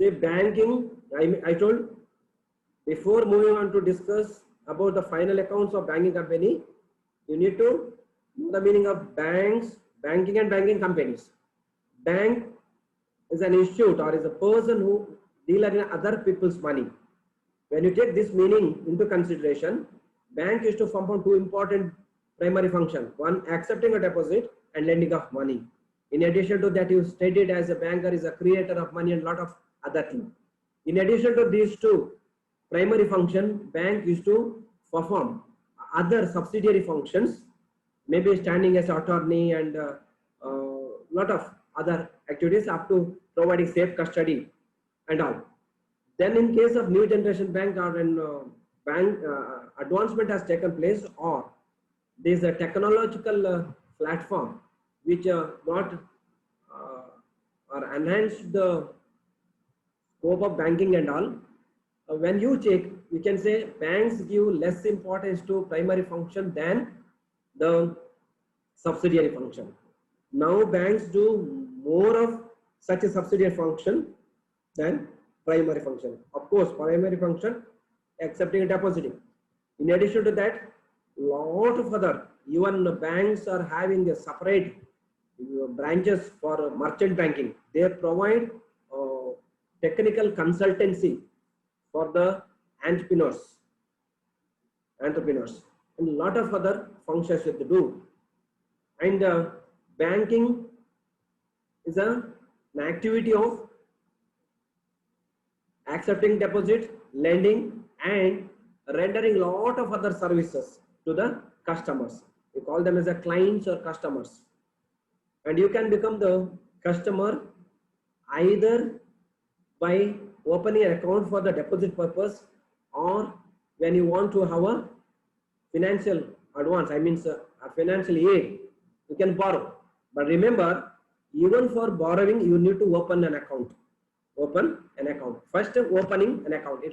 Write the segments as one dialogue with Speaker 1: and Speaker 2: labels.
Speaker 1: See, banking, I told before moving on to discuss about the final accounts of banking company, you need to know the meaning of banks, banking and banking companies. Bank is an institute or is a person who deal in other people's money. When you take this meaning into consideration, bank is to perform two important primary functions. One, accepting a deposit and lending of money. In addition to that, you stated as a banker is a creator of money and lot of other things. In addition to these two primary function, bank is to perform other subsidiary functions, maybe standing as attorney and lot of other activities up to providing safe custody and all. Then in case of new generation bank or in bank advancement has taken place, or there is a technological platform which got or enhanced the scope of banking and all. When you check, you can say banks give less importance to primary function than the subsidiary function. Now banks do more of such a subsidiary function than primary function. Of course, primary function accepting and depositing. In addition to that, lot of other, even banks are having a separate branches for merchant banking. They provide technical consultancy for the entrepreneurs, and a lot of other functions that they do. And banking is an activity of accepting deposit, lending, and rendering lot of other services to the customers. We call them as a clients or customers. And you can become the customer either by opening an account for the deposit purpose, or when you want to have a financial advance, I mean a financial aid, you can borrow. But remember, even for borrowing, you need to open an account. Open an account. First, opening an account. It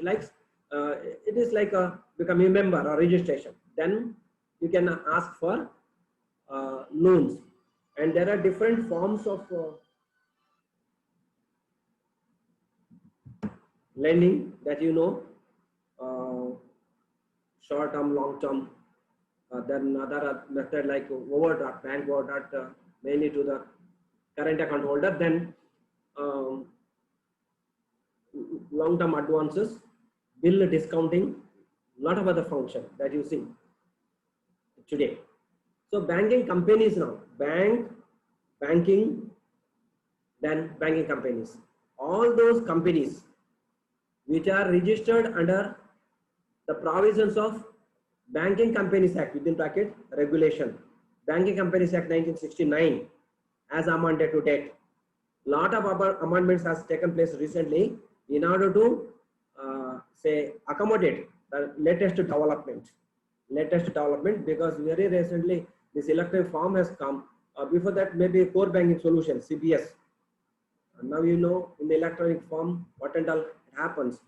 Speaker 1: is like becoming a member or registration. Then you can ask for loans. And there are different forms of lending that you know, short term, long term. Then other method like overdraft, bank overdraft, mainly to the current account holder. Then long term advances, bill discounting, lot of other functions that you see today. So banking companies now, banking, then banking companies. All those companies which are registered under the provisions of Banking Companies Act, within bracket regulation, Banking Companies Act 1969 as amended to date. Lot of amendments has taken place recently in order to say accommodate the latest development, because very recently this electronic form has come. Before that, maybe core banking solution, CBS. Now you know in the electronic form what and all happens.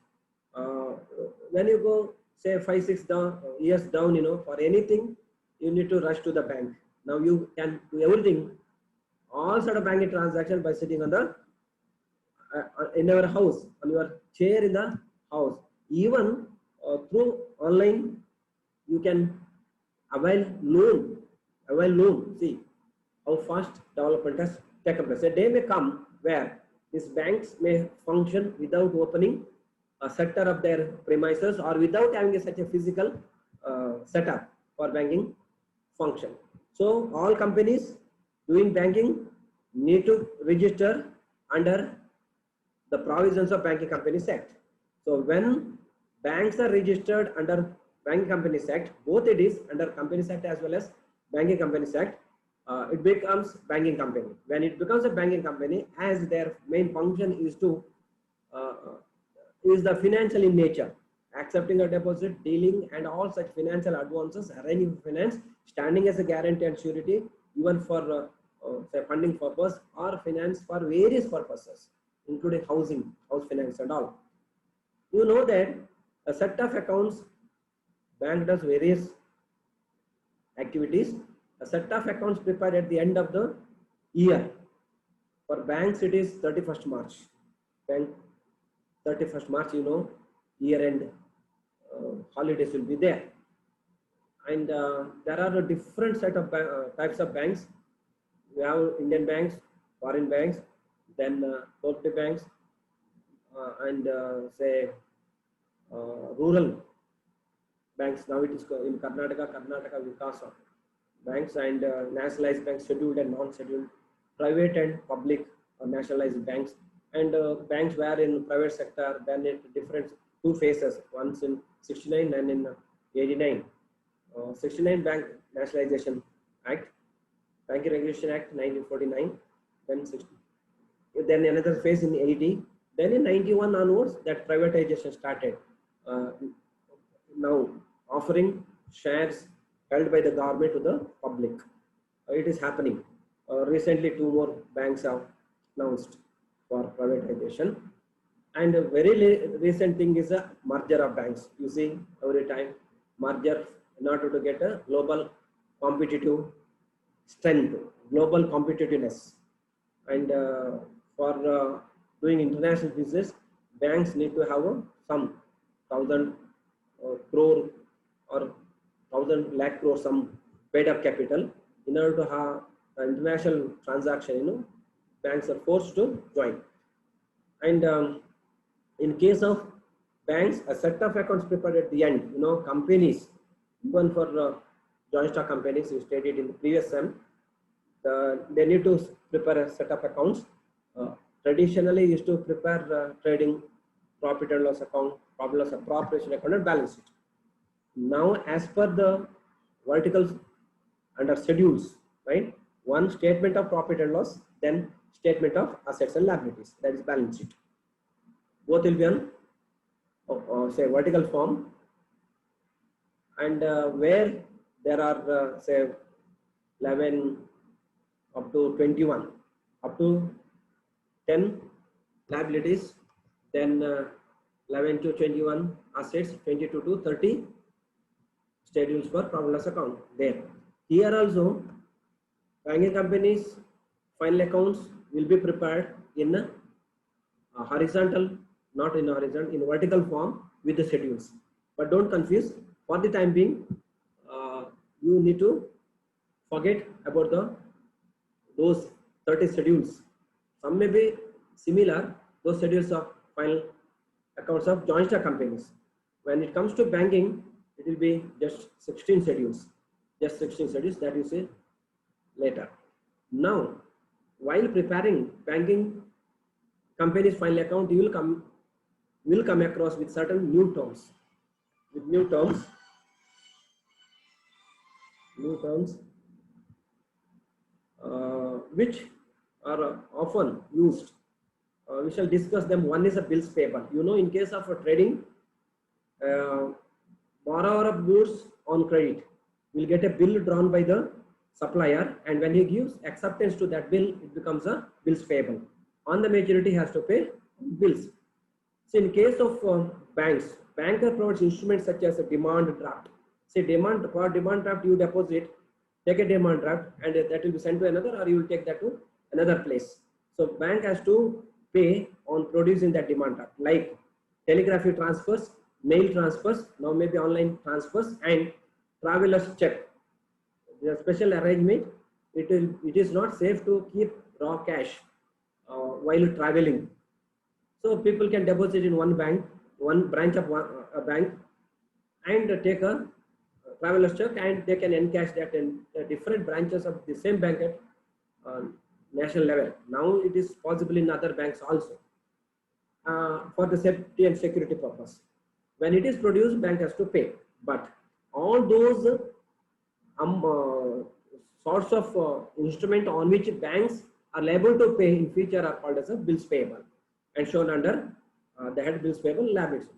Speaker 1: When you go say 5-6 years down, you know, for anything you need to rush to the bank. Now you can do everything, all sort of banking transactions by sitting on the in your house, on your chair in the house. Even through online you can avail loan. See how fast development has taken place. A day may come where these banks may function without opening a sector of their premises or without having such a physical setup for banking function. So all companies doing banking need to register under the provisions of Banking Companies Act. So when banks are registered under Banking Companies Act, both it is under Companies Act as well as Banking Companies Act, it becomes banking company. When it becomes a banking company, as their main function is to is the financial in nature, accepting a deposit, dealing and all such financial advances, arranging finance, standing as a guarantee and surety, even for say funding purpose or finance for various purposes, including housing, house finance and all. You know that a set of accounts, bank does various activities. A set of accounts prepared at the end of the year. For banks, it is 31st March. Bank 31st March, year-end holidays will be there. And there are a different set of types of banks. We have Indian banks, foreign banks, then cooperative banks, and say rural banks. Now it is in Karnataka Vikasa banks, and nationalized banks, scheduled and non-scheduled, private and public or nationalized banks, and banks where in private sector, then it different two phases, once in 69 and in 89. 69 Bank Nationalization Act, Banking Regulation Act 1949, then another phase in 80, then in 91 onwards that privatization started. Now offering shares held by the government to the public. It is happening. Recently, two more banks have announced for privatization. And a very recent thing is a merger of banks. You see, every time merger in order to get a global competitive strength, global competitiveness. And for doing international business, banks need to have some 1,000 crore or 1,000 lakh crore some paid up capital. In order to have an international transaction, banks are forced to join. And in case of banks, a set of accounts prepared at the end, companies, even for joint stock companies, we stated in the previous sem, they need to prepare a set of accounts. Traditionally used to prepare trading, profit and loss account, profit loss appropriation account, and balance sheet. Now, as per the verticals under schedules, right? One statement of profit and loss, then statement of assets and liabilities, that is balance sheet. Both will be on say vertical form, and where there are say 11 up to 21, up to 10 liabilities, then 11 to 21 assets, 22 to 30 schedules for profit loss account there. Here also, banking companies' final accounts will be prepared in a horizontal, not in horizontal, in vertical form with the schedules. But don't confuse. For the time being, you need to forget about those 30 schedules. Some may be similar, those schedules of final accounts of joint stock companies. When it comes to banking, it will be just 16 schedules. Just 16 schedules that you see later. Now, while preparing banking company's final account, you will come across with certain new terms. With new terms, which are often used. We shall discuss them. One is a bills payable. In case of a trading, borrower of goods on credit will get a bill drawn by the supplier, and when he gives acceptance to that bill, it becomes a bills payable. On the maturity, he has to pay bills. So in case of banks, banker provides instruments such as a demand draft. Say for demand draft, you deposit, take a demand draft, and that will be sent to another, or you will take that to another place. So bank has to pay on producing that demand draft, like telegraphy transfers, mail transfers, now maybe online transfers, and traveler's check. The special arrangement, it is not safe to keep raw cash while traveling. So people can deposit in one bank, one branch of a bank, and take a traveler's check, and they can encash that in different branches of the same bank at national level. Now it is possible in other banks also for the safety and security purpose. When it is produced, bank has to pay. But all those sorts of instrument on which banks are liable to pay in future are called as a bills payable, and shown under the head bills payable, liabilities.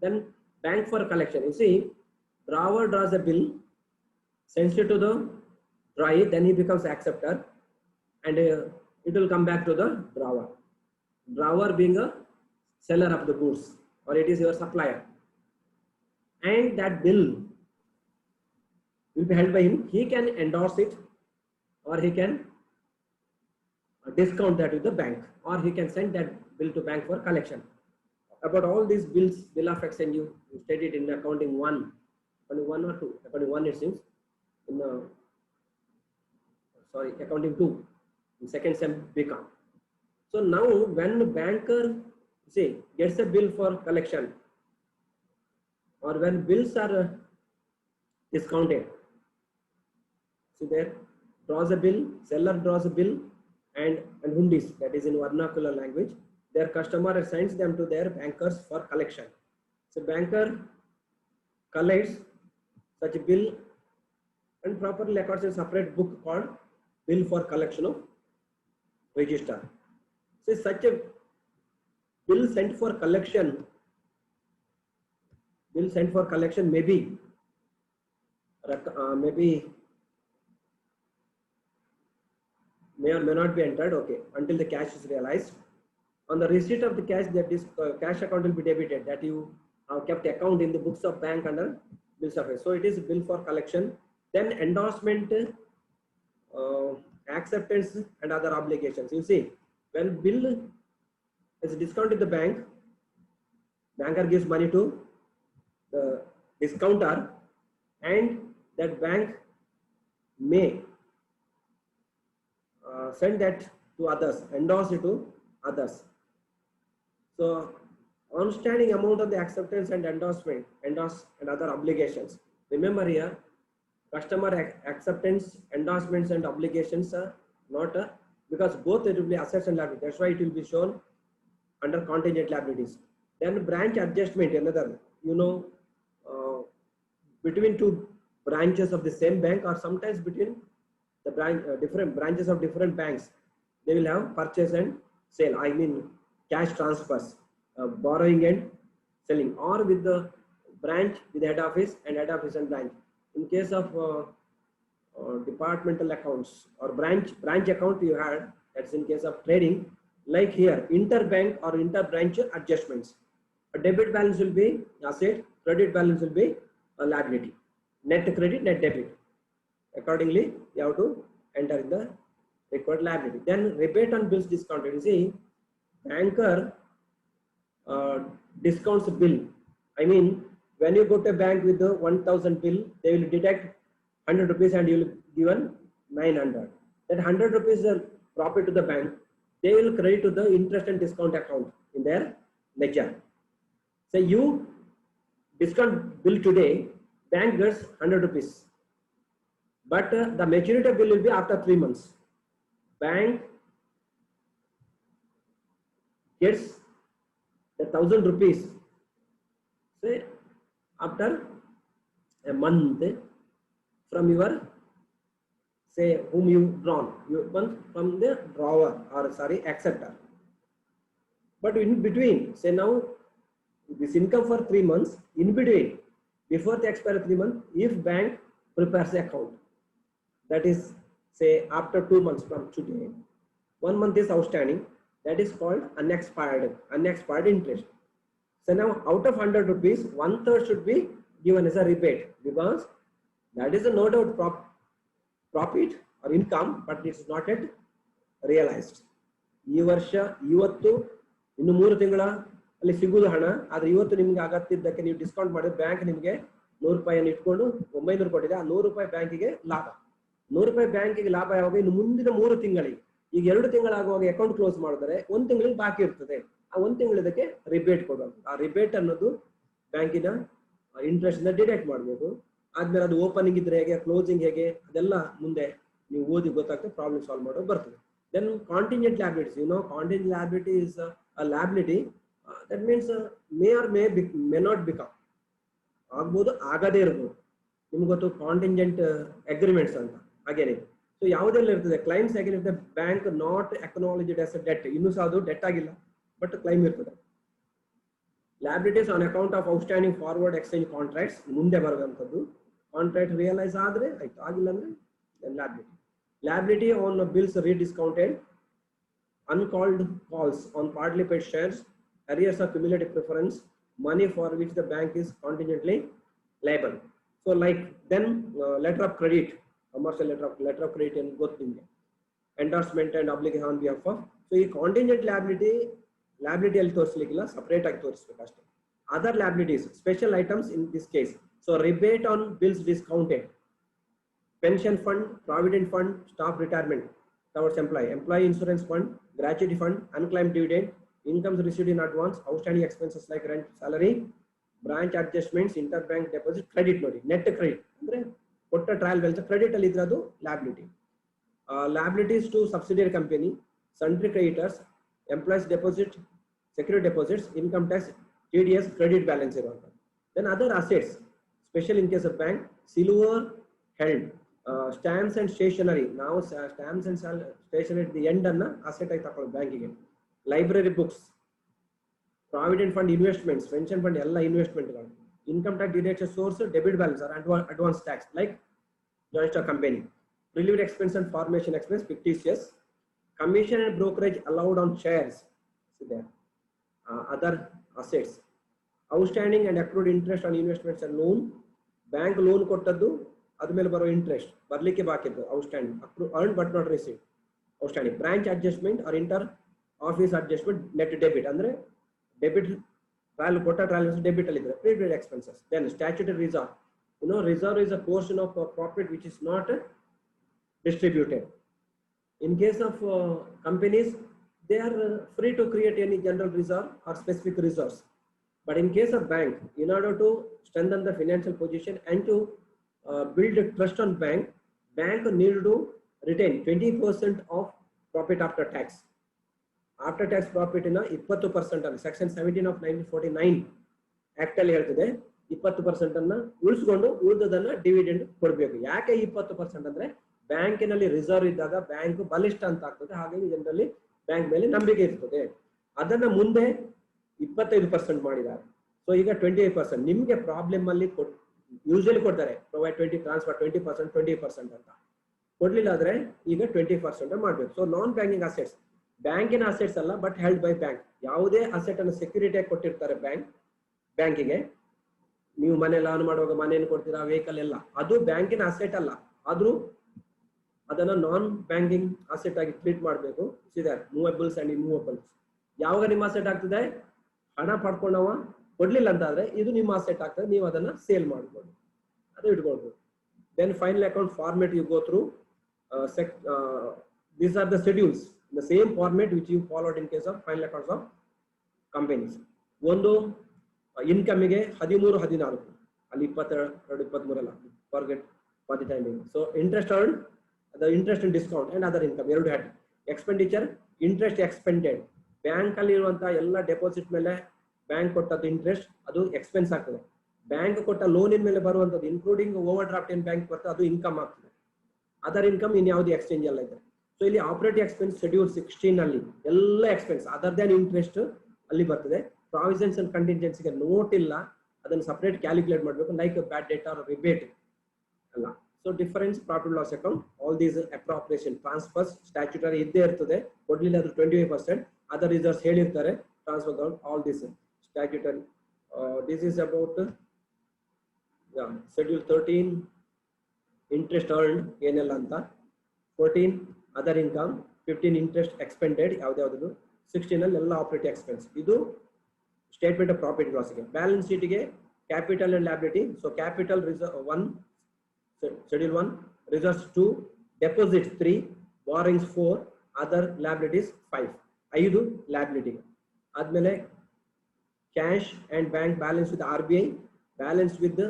Speaker 1: Then bank for collection. You see, drawer draws a bill, sends it to the drawee, then he becomes acceptor, and it will come back to the drawer. Drawer being a seller of the goods, or it is your supplier, and that bill will be held by him. He can endorse it, or he can discount that with the bank, or he can send that bill to bank for collection. about all these bills, bill of exchange, you studied in accounting one or two, accounting one it seems, in sorry, accounting two, in second sem BCom. So now when the banker say gets a bill for collection, or when bills are discounted, see there, draws a bill, seller draws a bill, and hundis, that is in vernacular language, their customer assigns them to their bankers for collection. So banker collects such a bill and properly records a separate book called bill for collection of register. So such a bill sent for collection, maybe may or may not be entered, okay, until the cash is realized. On the receipt of the cash, that is cash account will be debited, that you have kept account in the books of bank under bills of. So it is bill for collection. Then endorsement, acceptance and other obligations. You see, when bill is discounted, the banker gives money to the discounter, and that bank may send that to others, endorse it to others. So outstanding amount of the acceptance and endorsement, and other obligations. Remember here, customer acceptance, endorsements and obligations are not because both it will be assets and liabilities. That's why it will be shown under contingent liabilities. Then branch adjustment, another, you know, between two branches of the same bank, or sometimes between the branch, different branches of different banks, they will have purchase and sale. I mean cash transfers, borrowing and selling, or with the branch with head office and head office and branch. In case of departmental accounts or branch account you had, that's in case of trading. Like here, interbank or interbranch adjustments. A debit balance will be asset, credit balance will be a liability. Net credit, net debit. Accordingly, you have to enter in the required liability. Then rebate on bills discounted. You see, banker discounts bill. I mean, when you go to a bank with the 1000 bill, they will deduct 100 rupees and you will given 900. That 100 rupees is profit to the bank. They will credit to the interest and discount account in their ledger. So you discount bill today, bank gets 100 rupees. But the maturity bill will be after 3 months. Bank gets the 1000 rupees, say after a month from your, say, whom you drawn, you want from the drawer, or sorry, acceptor. But in between, say now this income for 3 months, in between, before the expiry 3 months, if bank prepares the account, that is, say after 2 months from today, 1 month is outstanding, that is called unexpired interest. So now out of 100 rupees, 1/3 should be given as a rebate, because that is a no doubt profit or income, but it's not yet realized. ಈ ವರ್ಷ ಇವತ್ತು ಇನ್ನು 3 ತಿಂಗಳ ಅಲ್ಲಿ ಸಿಗುವುದು ಹಣ, ಆದ್ರೆ ಇವತ್ತು ನಿಮ್ಗೆ ಅಗತ್ಯದ್ದಕ್ಕೆ ನೀವು ಡಿಸ್ಕೌಂಟ್ ಮಾಡಿ ಬ್ಯಾಂಕ್ ನಿಮಗೆ 100 ರೂಪಾಯಿಯನ್ನು ಇಟ್ಕೊಂಡು 900 ಕೊಟ್ಟಿದೆ. ಆ 100 ರೂಪಾಯಿ ಬ್ಯಾಂಕಿಗೆ ಲಾಭ. 100 ರೂಪಾಯಿ ಬ್ಯಾಂಕಿಗೆ ಲಾಭ ಯಾವಾಗ? ಇನ್ನು ಮುಂದಿನ 3 ತಿಂಗಳಿಗೆ, ಈಗ 2 ತಿಂಗಳಾಗುವಾಗ ಅಕೌಂಟ್ ಕ್ಲೋಸ್ ಮಾಡಿದರೆ 1 ತಿಂಗಳಿಗೆ ಬಾಕಿ ಇರ್ತದೆ. ಆ 1 ತಿಂಗಳದಕ್ಕೆ ರಿಬೇಟ್ ಕೊಡಬೇಕು. ಆ ರಿಬೇಟ್ ಅನ್ನೋದು ಬ್ಯಾಂಕಿನ ಇಂಟ್ರೆಸ್ಟ್ ಇಂದ ಡಿಡಕ್ಟ್ ಮಾಡಬೇಕು. ಆದ್ಮೇಲೆ ಅದು ಓಪನಿಂಗ್ ಇದ್ರೆ ಹೇಗೆ, ಕ್ಲೋಸಿಂಗ್ ಹೇಗೆ, ಅದೆಲ್ಲ ಮುಂದೆ ನೀವು ಓದಿ ಗೊತ್ತಾಗ್ತದೆ, ಪ್ರಾಬ್ಲಮ್ ಸಾಲ್ವ್ ಮಾಡೋದು ಬರ್ತದೆ. Then contingent liabilities, you know, contingent liability is a liability that means may or may not become, ಆಗ್ಬೋದು, ಆಗದೇ ಇರಬಹುದು. ನಿಮ್ಗೆ ಗೊತ್ತು ಕಾಂಟಿಂಜೆಂಟ್ ಅಗ್ರಿಮೆಂಟ್ಸ್ ಅಂತ ಹಾಗೇನೆ. ಸೊ ಯಾವುದೆಲ್ಲ ಇರ್ತದೆ, claims against the bank not acknowledged as a debt, ಇನ್ನೂ ಸಹ ಅದು ಡೆಟ್ ಆಗಿಲ್ಲ ಬಟ್ ಕ್ಲೈಮ್ ಇರ್ತದೆ. liabilities on account of outstanding forward exchange contracts, ಮುಂದೆ ಬರುವಂತದ್ದು. ಕಾಂಟ್ರಾಕ್ಟ್ ರಿಯಲೈಸ್ ಆದ್ರೆ ಆಯ್ತು, ಆಗಿಲ್ಲ ಅಂದ್ರೆ liability. Liability on bills rediscounted, uncalled calls on partly paid shares, arrears of cumulative preference, money for which the bank is contingently liable. So like then letter of credit, commercial letter of credit and both things, endorsement and obligation on behalf of. So a contingent liability liability ಅಲ್ಲಿ ತೋರಿಸಲಿಕ್ಕಿಲ್ಲ, separate ಆಗಿ ತೋರಿಸಬೇಕು ಅಷ್ಟೇ. Other liabilities, special items in this case. So rebate on bills discounted, pension fund, provident fund, staff retirement towards employee, employee insurance fund, gratuity fund, unclaimed dividend, incomes received in advance, outstanding expenses like rent, salary, branch adjustments, interbank deposit, credit ನೋಡಿ, net credit ಅಂದ್ರೆ ಕೊಟ್ಟ trial wealth credit ಅಲ್ಲಿ ಇದ್ರೆ ಅದು liability. Liabilities to subsidiary company, sundry creditors, employees deposit, security deposits, income tax, TDS, credit balance ಇರುವಂತ. Then other assets, special in case of bank, silver held, stamps and stationery. ನಾವು stamps and stationery the end ಅನ್ನ asset ಆಗಿ ತಕೊಳ್ಳೋದು ಬ್ಯಾಂಕಿಗೆ. Library books, provident fund investments, pension fund ಎಲ್ಲ investment ಗಳು. Income tax deduction source, debit balance or advance tax like joint stock company. Relieved expense and formation expense, fictitious. Commission and brokerage allowed on shares. See there. Other assets. Outstanding and accrued interest on investments and loan. Bank loan ಕೊಟ್ಟದ್ದು ಅದ ಮೇಲೆ ಬರೋ interest ಬರ್ಲಿಕ್ಕೆ ಬಾಕಿ ಇರ್ತದೆ, outstanding. earned but not received, outstanding. Branch adjustment or inter office adjustment, net debit ಅಂದ್ರೆ debit trial ಕೊಟ್ಟ trial debit ಅಲ್ಲಿ ಇದ್ರೆ prepaid expenses. Then statutory reserve. Reserve is a portion of profit which is not distributed. In case of companies, they are free to create any general reserve or specific reserves. But in case of bank, in order to strengthen the financial position and to build a trust on bank need to retain 20% of profit after tax. After tax profit in 20% ಅಲ್ಲಿ section 17 of 1949 act ಅಲ್ಲಿ ಹೇಳ್ತಿದೆ 20% ಅನ್ನ ಉಳಿಸಿಕೊಂಡು ಉಳಿದದನ್ನ dividend ಕೊಡಬೇಕು. ಯಾಕೆ 20% ಅಂದ್ರೆ ಬ್ಯಾಂಕಿನಲ್ಲಿ reserve ಇದ್ದಾಗ bank ಬಲಿಷ್ಠ ಅಂತ ಆಗ್ತದೆ, ಹಾಗಾಗಿ ಜನರಲ್ಲಿ ಬ್ಯಾಂಕ್ ಮೇಲೆ ನಂಬಿಕೆ ಇರ್ತದೆ. ಅದನ್ನ ಮುಂದೆ 25% ಮಾಡಿದ್ದಾರೆ. ಸೊ ಈಗ 28%. ನಿಮ್ಗೆ ಪ್ರಾಬ್ಲಮ್ ಅಲ್ಲಿ ಯೂಶಲಿ ಕೊಡ್ತಾರೆ ಪ್ರೊವೈಡ್ 20 ಟ್ರಾನ್ಸ್ಫರ್ 20%, 20% ಅಂತ. ಕೊಡ್ಲಿಲ್ಲ ಆದ್ರೆ ಈಗ 20% ಮಾಡ್ಬೇಕು. ಸೊ ನಾನ್ ಬ್ಯಾಂಕಿಂಗ್ ಅಸೆಟ್ಸ್, ಬ್ಯಾಂಕಿನ ಅಸೆಟ್ಸ್ ಅಲ್ಲ ಬಟ್ ಹೆಲ್ಡ್ ಬೈ ಬ್ಯಾಂಕ್. ಯಾವುದೇ ಅಸೆಟ್ ಅನ್ನು ಸೆಕ್ಯೂರಿಟಿ ಆಗಿ ಕೊಟ್ಟಿರ್ತಾರೆ ಬ್ಯಾಂಕಿಗೆ. ನೀವು ಮನೆ ಲಾನ್ ಮಾಡುವಾಗ ಮನೆಯನ್ನು ಕೊಡ್ತೀರಾ, ವೆಹಿಕಲ್ ಎಲ್ಲ, ಅದು ಬ್ಯಾಂಕಿನ ಅಸೆಟ್ ಅಲ್ಲ, ಆದ್ರೂ ಅದನ್ನ ನಾನ್ ಬ್ಯಾಂಕಿಂಗ್ ಅಸೆಟ್ ಆಗಿ ಟ್ರೀಟ್ ಮಾಡಬೇಕು. ಸಿದರ್ ಮೂವೇಬಲ್ಸ್ ಅಂಡ್ ಇಮ್ಮೂವೇಬಲ್ಸ್. ಯಾವಾಗ ನಿಮ್ಮ ಅಸೆಟ್ ಆಗ್ತದೆ, ಹಣ ಪಡ್ಕೊಂಡವ ಕೊಡ್ಲಿಲ್ಲ ಅಂತ ಆದ್ರೆ ಇದು ನಿಮ್ಮ ಅಸೆಟ್ ಆಗ್ತದೆ, ನೀವು ಅದನ್ನ ಸೇಲ್ ಮಾಡ್ಬೋದು, ಅದು ಇಟ್ಕೊಳ್ಬೋದು. Then final account format you go through. These are the schedules, the same format which you followed in case of final accounts of companies. ಒಂದು ಇನ್ಕಮಿಗೆ 13, 14 ಅಲ್ಲಿ 22, 23 ಅಲ್ಲ, forget for the timing. So interest earned, the interest and discount and other income ಎರಡು had. Expenditure, interest expanded. Bank ಅಲ್ಲಿ ಇರುವಂತ ಎಲ್ಲ deposit ಮೇಲೆ bank ಕೊಟ್ಟದ್ದು interest, ಅದು ಎಕ್ಸ್ಪೆನ್ಸ್ ಆಗ್ತದೆ. ಬ್ಯಾಂಕ್ ಕೊಟ್ಟ ಲೋನಿನ ಮೇಲೆ ಬರುವಂತದ್ದು ಇನ್ಕ್ಲೂಡಿಂಗ್ ಓವರ್ ಡ್ರಾಫ್ಟ್ ಏನ್ ಬ್ಯಾಂಕ್ ಬರ್ತದೆ ಅದು ಇನ್ಕಮ್ ಆಗ್ತದೆ. ಅದರ್ ಇನ್ಕಮ್ ಇನ್ ಯಾವ್ದು ಎಕ್ಸ್ಚೇಂಜ್ ಎಲ್ಲ ಇದೆ. ಸೊ ಇಲ್ಲಿ ಆಪರೇಟಿವ್ ಎಕ್ಸ್ಪೆನ್ಸ್ ಶೆಡ್ಯೂಲ್ 16 ಅಲ್ಲಿ ಎಲ್ಲ ಎಕ್ಸ್ಪೆನ್ಸ್ ಅದರ್ ದ್ಯಾನ್ ಇಂಟ್ರೆಸ್ಟ್ ಅಲ್ಲಿ ಬರ್ತದೆ. ಪ್ರಾವಿಷನ್ಸ್ ಅಂಡ್ ಕಂಟಿಂಜೆನ್ಸಿಗೆ ನೋಟ್ ಇಲ್ಲ, ಅದನ್ನು ಸಪರೇಟ್ ಕ್ಯಾಲ್ಕುಲೇಟ್ ಮಾಡಬೇಕು, like bad debt or rebate ಅಲ್ಲ. So difference profit loss account, all these appropriation transfers statutory ಇದ್ದೇ ಇರ್ತದೆ. ಕೊಡ್ಲಿಲ್ಲ ಅದು 25%, ಅದರ್ ರಿಸರ್ವ್ಸ್ ಹೇಳಿರ್ತಾರೆ transfer account, all this statutory. This is about schedule 13 interest earned ಏನೆಲ್ಲ ಅಂತ, 14 ಅದರ್ ಇನ್ಕಮ್, 15 ಇಂಟ್ರೆಸ್ಟ್ ಎಕ್ಸ್ಪೆಂಡೆಡ್ ಯಾವ್ದಾವ್ದು, 16 ಅಲ್ಲಿ ಎಲ್ಲ ಆಪರೇಟಿವ್ ಎಕ್ಸ್ಪೆನ್ಸ್. ಇದು ಸ್ಟೇಟ್ಮೆಂಟ್ ಆಫ್ ಪ್ರಾಫಿಟ್ ಲಾಸ್ಗೆ. ಬ್ಯಾಲೆನ್ಸ್ ಶೀಟ್ಗೆ capital and liability. So capital reserve 1, schedule 1, reserves 2, deposits 3, ಬಾರಿಂಗ್ಸ್ 4, other liabilities 5. 5 ಲ್ಯಾಬಿಲಿಟಿಗೆ. ಆದ್ಮೇಲೆ cash and bank balance with RBI, balance with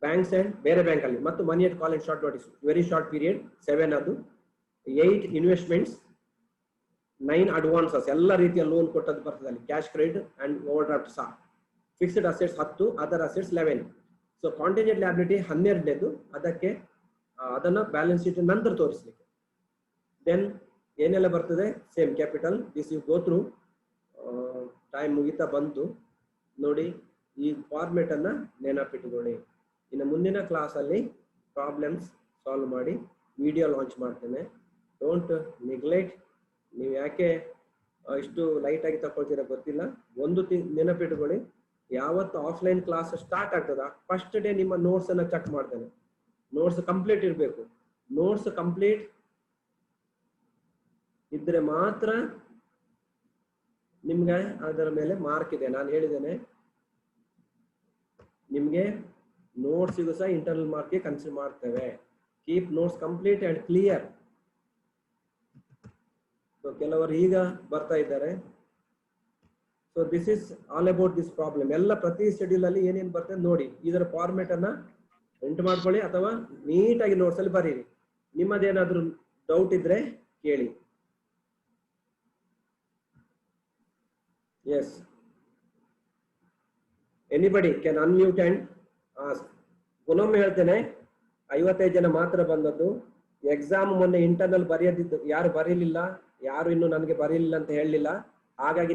Speaker 1: banks and ಬೇರೆ bank ಅಲ್ಲಿ, ಮತ್ತು ಮನಿ at call and short notice very short period 7 ಅದು. 8 investments, 9 advances, ಎಲ್ಲ ರೀತಿಯ loan ಕೊಟ್ಟದ್ದು ಬರ್ತದೆ ಅಲ್ಲಿ, cash credit and overdraft ಸಹ. Fixed assets 10, other assets 11. So contingent liability 12ನೇದು, ಅದಕ್ಕೆ ಅದನ್ನ ಬ್ಯಾಲೆನ್ಸ್ ಶೀಟ್ ನಂತರ ತೋರಿಸಲಿಕ್ಕೆ. ದೆನ್ ಏನೆಲ್ಲ ಬರ್ತದೆ, same capital. This you go through. Time ಮುಗಿತಾ ಬಂತು ನೋಡಿ, ಈ ಫಾರ್ಮೆಟ್ ಅನ್ನ ನೆನಪಿಟ್ಟುಕೊಳ್ಳಿ. ಇನ್ನು ಮುಂದಿನ ಕ್ಲಾಸ್ ಅಲ್ಲಿ ಪ್ರಾಬ್ಲಮ್ಸ್ ಸಾಲ್ವ್ ಮಾಡಿ ವಿಡಿಯೋ ಲಾಂಚ್ ಮಾಡ್ತೇನೆ. Don't neglect. ನೀವು ಯಾಕೆ ಇಷ್ಟು ಲೈಟ್ ಆಗಿ ತಗೊಳ್ತೀರಾ ಗೊತ್ತಿಲ್ಲ. ಒಂದು ನೆನಪಿಟ್ಟುಕೊಳ್ಳಿ, ಯಾವತ್ತು ಆಫ್ಲೈನ್ ಕ್ಲಾಸ್ ಸ್ಟಾರ್ಟ್ ಆಗ್ತದ ಫಸ್ಟ್ ಡೇ ನಿಮ್ಮ ನೋಟ್ಸ್ ಅನ್ನ ಚೆಕ್ ಮಾಡ್ತೇನೆ. ನೋಟ್ಸ್ ಕಂಪ್ಲೀಟ್ ಇರಬೇಕು. ನೋಟ್ಸ್ ಕಂಪ್ಲೀಟ್ ಇದ್ರೆ ಮಾತ್ರ ನಿಮ್ಗೆ ಅದರ ಮೇಲೆ ಮಾರ್ಕ್ ಇದೆ. ನಾನು ಹೇಳಿದ್ದೇನೆ ನಿಮ್ಗೆ ನೋಟ್ಸಿಗೂ ಸಹ ಇಂಟರ್ನಲ್ ಮಾರ್ಕ್ಗೆ ಕನ್ಸಿಡರ್ ಮಾಡ್ತೇವೆ. Keep notes complete and clear. So ಕೆಲವರು ಈಗ ಬರ್ತಾ ಇದ್ದಾರೆ. So this is all about this problem. ಎಲ್ಲ ಪ್ರತಿ ಶೆಡ್ಯೂಲ್ ಅಲ್ಲಿ ಏನೇನು ಬರ್ತದೆ ನೋಡಿ, ಇದರ ಫಾರ್ಮೆಟ್ ಅನ್ನ ಪ್ರಿಂಟ್ ಮಾಡ್ಕೊಳ್ಳಿ ಅಥವಾ ನೀಟಾಗಿ ನೋಟ್ಸ್ ಅಲ್ಲಿ ಬರೀರಿ. ನಿಮ್ಮದೇನಾದ್ರೂ ಡೌಟ್ ಇದ್ರೆ ಕೇಳಿ. Yes, anybody can unmute and ask. ಪುನೊಮ್ಮೆ ಹೇಳ್ತೇನೆ, 55 ಜನ ಮಾತ್ರ ಬಂದದ್ದು. ಎಕ್ಸಾಮ್ ಮೊನ್ನೆ ಇಂಟರ್ನಲ್ ಬರೆಯದಿದ್ದು ಯಾರು ಬರೀಲಿಲ್ಲ, ಯಾರು ಇನ್ನು ನನಗೆ ಬರೀಲಿಲ್ಲ ಅಂತ ಹೇಳಲಿಲ್ಲ. ಹಾಗಾಗಿ